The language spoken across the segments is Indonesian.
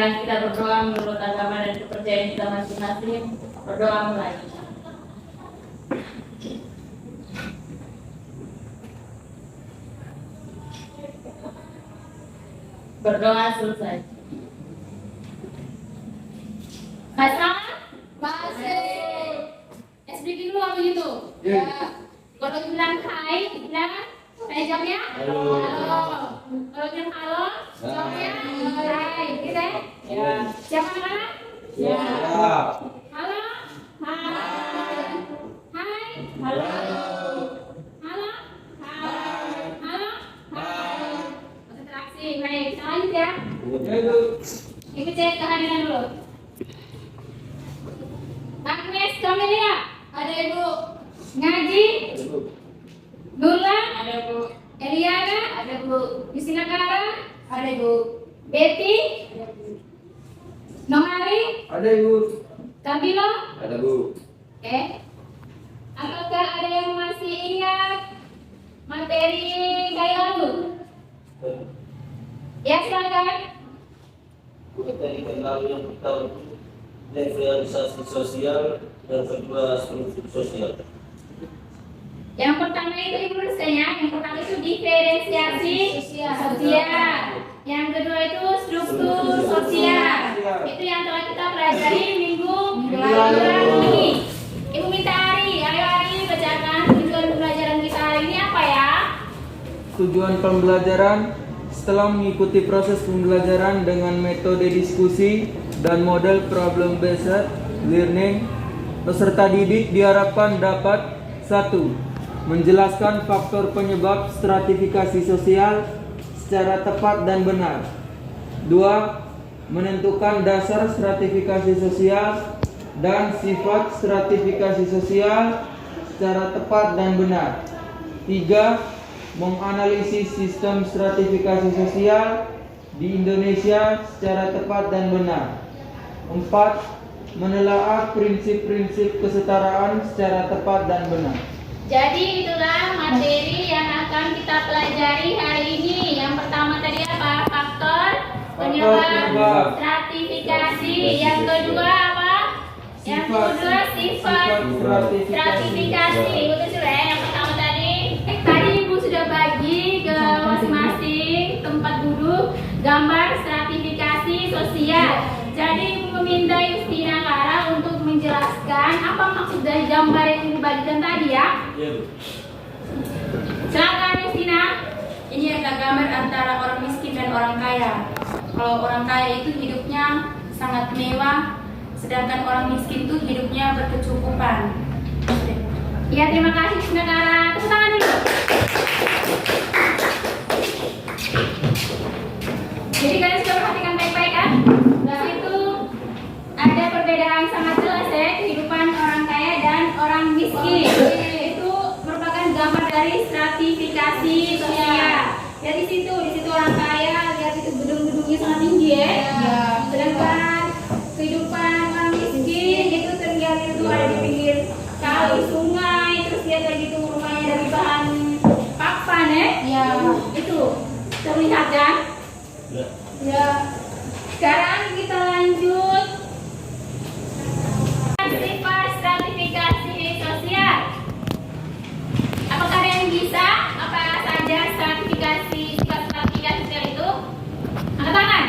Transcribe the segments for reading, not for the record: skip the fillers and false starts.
Sekarang kita berdoa menurut agama dan kepercayaan kita masing-masing. Berdoa mulai. Berdoa selesai. Masih? Masih. Speaking dulu apa gitu? Ya. Kalau bilang hai, bilang hai jawabnya. Halo. Kalau bilang halo, jawabnya hai. Gitu ya? Ya. Siapa namanya? Ya. Halo. Hai. Hai. Halo. Halo. Hai. Halo. Hai. Konsentrasi. Baik, kita lanjut ya. Ikut cek kehadiran dulu. Agnes Kamelia, ada Ibu. Ngaji, Nurla, Ada Bu. Eliana, ada Bu. Justina Kara, ada Bu. Betty, Nohari, Ada Ibu. Kabilo. Ada Bu. Oke. Apakah ada yang masih ingat materi gaya lalu? Ya, silakan. Materi kenal yang pertama diferensiasi sosial, yang kedua struktur sosial. Yang pertama itu Ibu tulisannya, yang pertama itu diferensiasi sosial. Yang kedua itu struktur sosial. Itu yang telah kita pelajari minggu lalu ini. Ibu minta ayo Ari bacakan tujuan pembelajaran kita hari ini apa ya? Tujuan pembelajaran setelah mengikuti proses pembelajaran dengan metode diskusi dan model problem based learning, peserta didik diharapkan dapat 1. Menjelaskan faktor penyebab stratifikasi sosial secara tepat dan benar. 2. Menentukan dasar stratifikasi sosial dan sifat stratifikasi sosial secara tepat dan benar. 3. Menganalisis sistem stratifikasi sosial di Indonesia secara tepat dan benar. 4. Menelaah prinsip-prinsip kesetaraan secara tepat dan benar. Jadi itulah materi yang akan kita pelajari hari ini. Yang pertama tadi apa? Faktor penyebab stratifikasi. Yang kedua apa? Yang kedua sifat stratifikasi. Itu sudah yang pertama tadi. Tadi Ibu sudah bagi ke masing-masing tempat duduk gambar stratifikasi sosial. Jadi Ibu meminta Justina Lara untuk menjelaskan apa maksud dari gambar yang Ibu bagikan tadi ya. Silakan Justina. Ini adalah gambar antara orang miskin dan orang kaya. Kalau orang kaya itu hidupnya sangat mewah, sedangkan orang miskin itu hidupnya berkecukupan. Ya, terima kasih Justina Lara. Tepuk tangan dulu. Jadi kalian sudah perhatikan baik-baik kan? Di situ ada perbedaan sangat jelas ya, kehidupan orang kaya dan orang miskin. Itu merupakan gambar dari stratifikasi sosial. Ya di situ orang kaya, lihat itu gedung-gedungnya sangat tinggi ya. Sedangkan kehidupan orang miskin itu terlihat itu ada di pinggir kali, sungai, terus lihat lagi itu rumahnya dari bahan papan ya. Itu terlihat kan? Ya. Sekarang kita lanjut. Sifat stratifikasi sosial. Apakah ada yang bisa? Apa saja stratifikasi sifat stratifikasi sosial itu? Angkat tangan.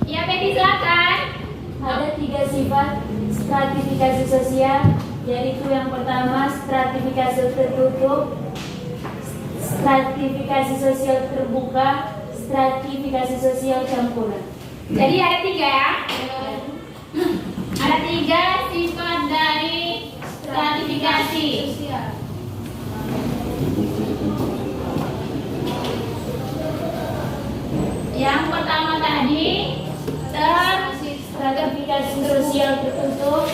Ya, Betty silakan. Ada 3 sifat stratifikasi sosial, yaitu yang pertama stratifikasi tertutup, stratifikasi sosial terbuka, stratifikasi sosial campuran. Jadi ada 3 ya. Ada 3 sifat dari stratifikasi. Yang pertama tadi Stratifikasi sosial tertutup,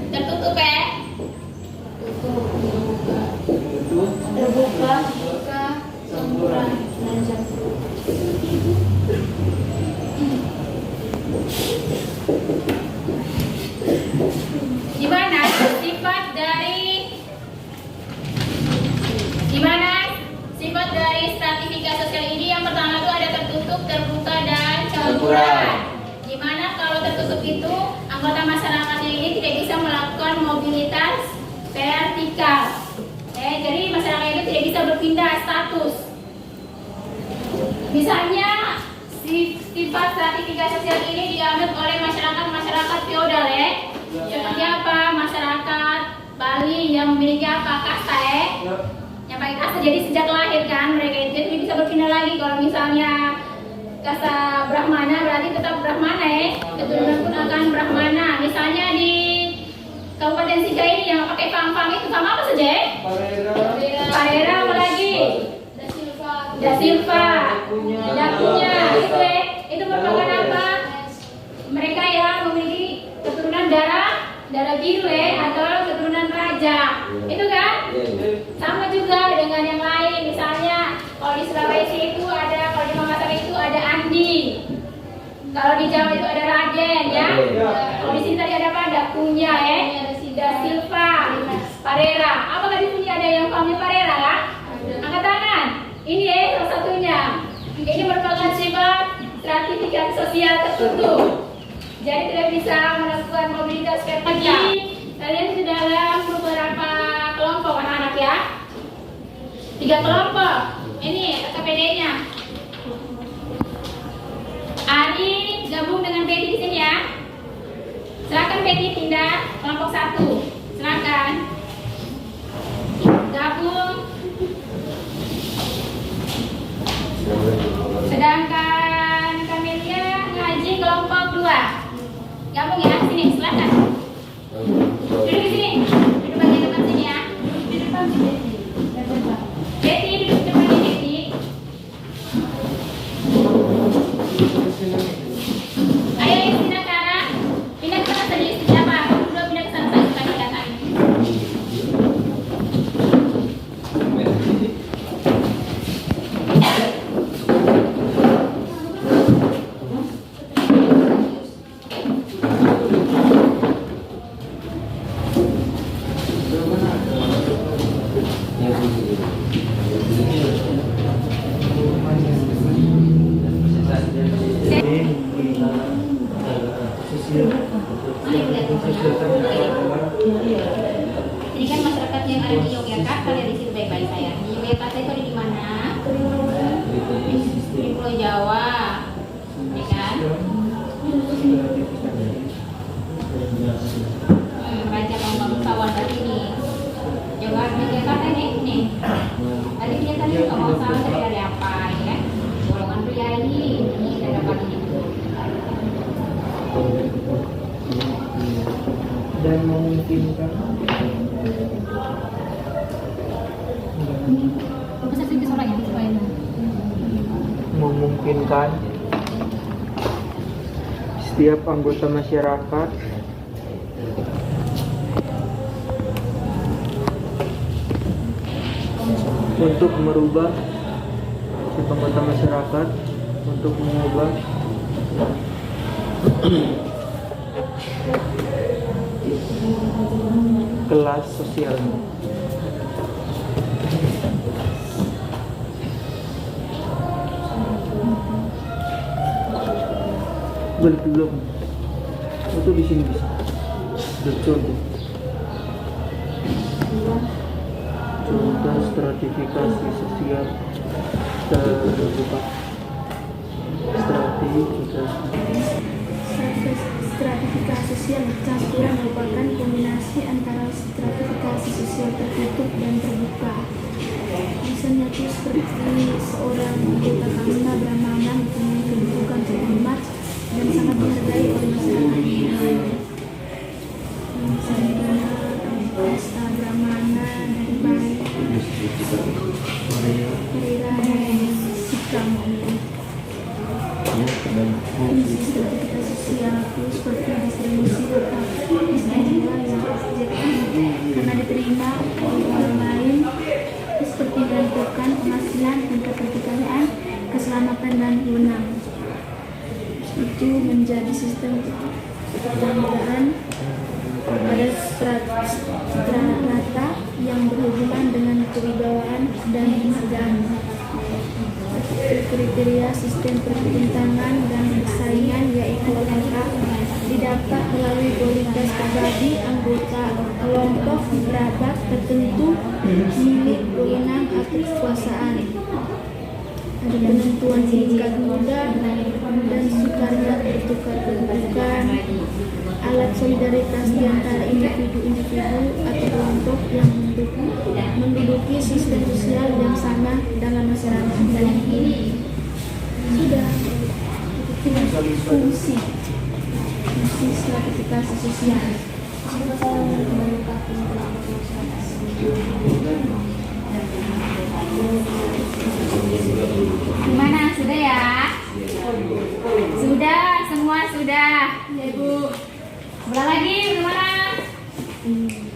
tertutup ya. terbuka, Campuran. dan campuran. Gimana sifat dari stratifikasi sosial ini? Yang pertama itu ada tertutup, terbuka, dan campuran. Gimana vertikal. Jadi masyarakat itu tidak bisa berpindah status. Misalnya sifat stratifikasi sosial ini diambil oleh masyarakat feodal seperti apa? Masyarakat Bali yang memiliki apa? Kasta yang pakai kasta. Jadi sejak lahir kan mereka itu bisa berpindah lagi. Kalau misalnya kasta Brahmana berarti tetap Brahmana keturunan pun akan Brahmana. Misalnya di Kabupaten Sika ini yang pakai pang-pang itu sama apa saja? Parera apa lagi? Da Silva, Dakunya, itu merupakan apa? Mereka yang memiliki keturunan darah biru atau keturunan raja, itu kan? Sama juga dengan yang lain, misalnya kalau di Sulawesi itu ada, kalau di Makassar itu ada Andi, kalau di Jawa itu ada Raden ya. Kalau di sini tadi ada apa? Dakunya Da Silva, Parera. Apakah di sini ada yang pahami Parera ya? Angkat tangan. Ini salah satunya. Ini merupakan sifat stratifikasi sosial tertentu. Jadi tidak bisa melakukan mobilitas vertikal. Kalian di dalam beberapa kelompok anak-anak ya. 3 kelompok. Ini KPD-nya. Ari gabung dengan Betty di sini ya. Silakan Betty pindah kelompok 1. Silakan. Gabung. Sedangkan Kamelia ngaji kelompok 2. Gabung ya, sini silakan. Duduk di sini. Duduk bagian depan sini ya. Di depan sini. Betty duduk di depan ini, Betty. Ayo pindah ke arah. Pindah ke sana tadi. Siapa? Dua pindah ke sana tadi kami datang. Ini kan masyarakat yang ada di Yogyakarta, lihat di situ baik-baik saya. Di Yogyakarta itu ada di mana? Di Pulau Jawa, ya kan? Raja Pembangunan tadi ini. Yogyakarta ini. Tadi dia tadi ngomong salah dari apa, ya kan? Golongan priayi, ini ada apa ini? Dan memungkinkan setiap anggota masyarakat untuk merubah setiap anggota masyarakat untuk mengubah kelas sosial. Belum. Itu di sini bisa. Contoh stratifikasi sosial terbuka. Stratifikasi sosial campuran merupakan kombinasi antara stratifikasi sosial tertutup dan terbuka. Misalnya itu seperti seorang anggota kaum Brahmana mempunyai kedudukan terhormat dan sangat dihargai oleh masyarakat. Misalnya kasta Brahmana dari Bali, Parera dan Sika. Stratifikasi sosial itu seperti distribusi harta SDM yang karena diterima oleh orang lain, seperti menentukan penghasilan, tingkat pertikaian, keselamatan dan wewenang. Itu menjadi sistem penghargaan pada strata yang berhubungan dengan kewibawaan dan penghargaan. Kriteria sistem pertentangan dan persaingan yaitu angka di dalam dapat melalui kualitas pribadi, anggota kelompok, kerabat tertentu, milik, wewenang, atau kekuasaan. Ada penentuan tingkat mudah dan sukarnya bertukar kedudukan, alat solidaritas di antara individu-individu atau kelompok yang menduduki sistem sosial yang sama dalam masyarakat. Sudah fungsi stratifikasi sosial. Gimana? Sudah ya? Sudah, semua sudah. Ya Ibu. Sebelah lagi gimana?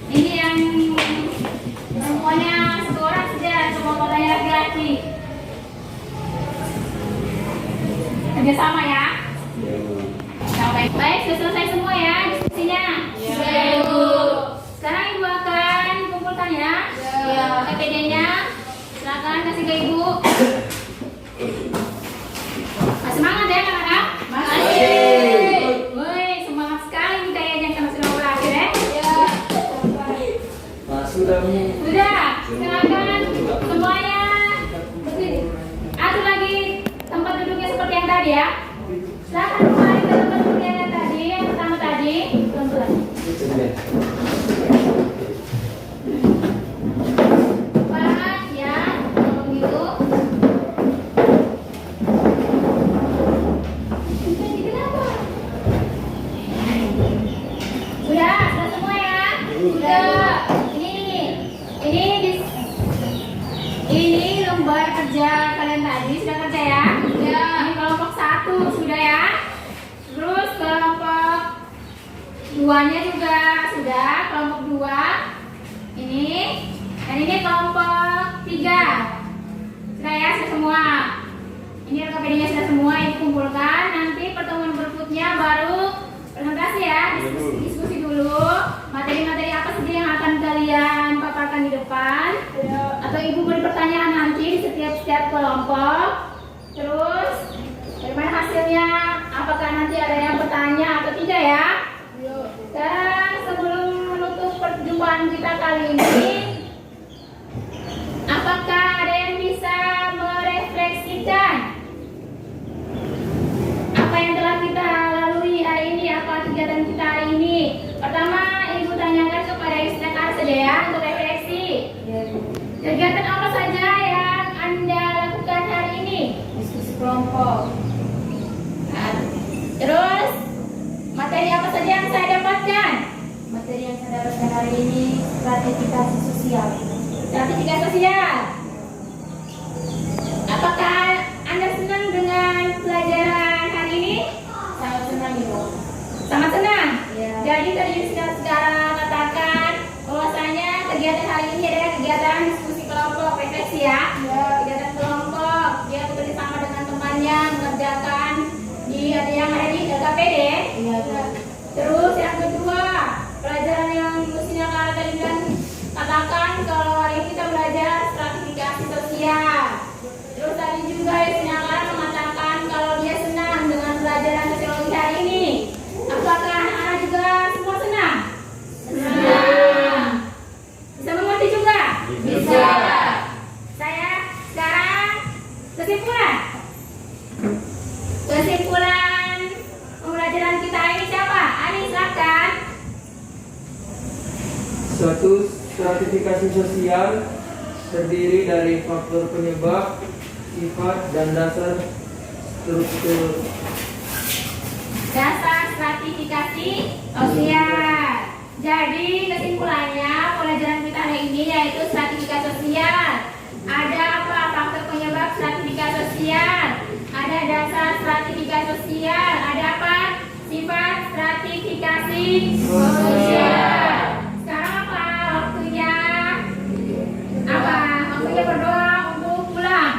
Ini yang semuanya satu orang sudah, semua fotonya laki-laki. Kerjasama ya? Baik, sudah selesai semua ya diskusinya? Sudah Ibu. Sekarang Ibu akan kumpulkan ya? KPD-nya. Silakan kasih ke Ibu. Masih semangat ya anak-anak? Masih. Woi, semangat sekali nih kayaknya karena sudah mau berakhir ya? Sudah. Sudah. Silakan semuanya berdiri. Atur lagi tempat duduknya seperti yang tadi ya. Silakan kembali ke tempat duduknya yang tadi, yang pertama tadi. Pelan-pelan. Semangat ya, kalau begitu. Sudah semua ya? Sudah. Ini lembar kerja kalian tadi sudah kerja ya? Sudah. Ini kelompok 1 sudah ya? Terus kelompok 2-nya juga sudah, kelompok 2. Ini dan ini kelompok 3. Sudah ya, sudah semua. Ini RKPD-nya sudah semua, ini kumpulkan. Nanti pertemuan berikutnya baru presentasi ya, diskusi dulu materi-materi apa saja yang akan kalian paparkan di depan, atau Ibu beri pertanyaan nanti di setiap kelompok. Terus bagaimana hasilnya, apakah nanti ada yang bertanya atau tidak ya? Sekarang sebelum menutup perjumpaan kita kali ini, apakah ada yang bisa merefleksikan apa yang telah kita lalui hari ini, apa kegiatan kita hari ini? Pertama, Ibu tanyakan kepada STKR saja ya untuk refleksi. Kegiatan apa saja yang Anda lakukan hari ini? Diskusi kelompok. Nah, terus materi apa saja yang saya dapatkan? Materi yang saya dapatkan hari ini stratifikasi sosial. Stratifikasi sosial. Apakah Anda senang dengan pelajaran hari ini? Sangat senang Ibu. Sangat senang? Ya. Jadi tadi sudah sekarang katakan bahwasanya kegiatan hari ini adalah kegiatan diskusi kelompok, refleksi ya. Kegiatan kelompok, dia bekerja sama dengan temannya mengerjakan ada yang ada di LKPD. Terus yang kedua, pelajaran yang mestinya kalian katakan kalau hari ini kita belajar stratifikasi sosial. Terus tadi juga Sinakara mengatakan kalau dia senang dengan pelajaran sosiologi hari ini. Apakah anak-anak juga semua senang? Senang. Bisa mengerti juga? Bisa. Saya sekarang kesimpulan pembelajaran kita ini siapa? Ani, silakan. 1. Stratifikasi sosial terdiri dari faktor penyebab, sifat, dan dasar struktur. Dasar stratifikasi sosial. Jadi kesimpulannya pelajaran kita hari ini yaitu stratifikasi sosial. Ada apa? Faktor penyebab stratifikasi sosial. Ada dasar stratifikasi sosial. Ada apa? Sifat stratifikasi sosial. Sekarang apa waktunya? Apa? Waktunya berdoa untuk pulang.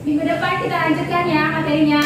Minggu depan kita lanjutkan ya materinya.